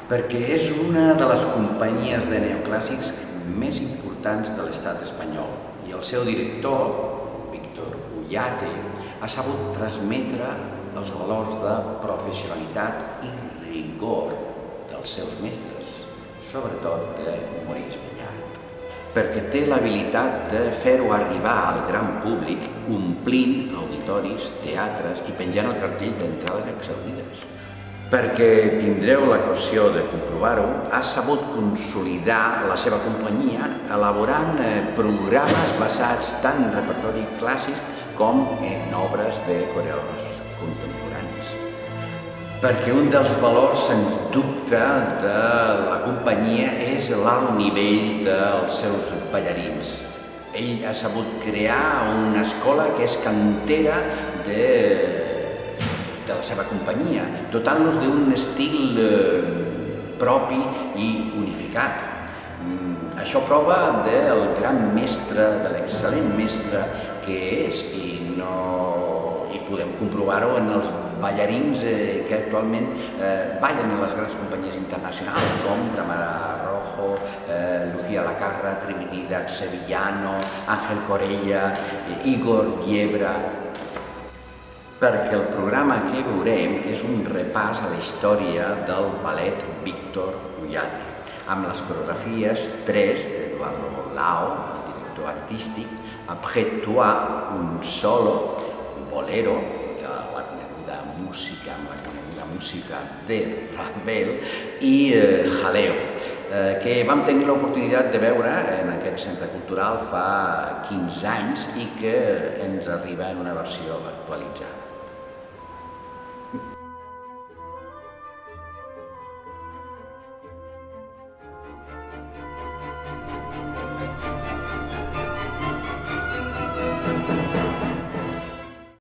perquè és una de les companyies de neoclàssics més importants de l'estat espanyol i el seu director, Víctor Ullate, ha sabut transmetre els valors de professionalitat i rigor dels seus mestres, sobretot de Maurice Benyart, perquè té l'habilitat de fer-ho arribar al gran públic omplint auditoris, teatres i penjant el cartell d'entrades exaurides. Perquè tindreu l'ocasió de comprovar-ho, ha sabut consolidar la seva companyia elaborant programes basats tant en repertori clàssic com en obres de coreògrafs contemporanis. Perquè un dels valors, sens dubte, de la companyia és l'alt nivell dels seus ballarins. Ell ha sabut crear una escola que és cantera de la seva companyia, dotant-los d'un estil propi i unificat. Això prova del gran mestre, de l'excel·lent mestre que és, i podem comprovar-ho en els ballarins que actualment ballen en les grans companyies internacionals, com Tamara Rojo, Lucía Lacarra, Trinidad Sevillano, Ángel Corella, Igor Llebra, perquè el programa que veurem és un repàs a la història del ballet Víctor Ullate, amb les coreografies 3 d'Eduardo Lao, el director artístic, Après toi, un solo, bolero, de la coneguda música de Ravel, i Jaleo, que vam tenir l'oportunitat de veure en aquest centre cultural fa 15 anys i que ens arriba en una versió actualitzada.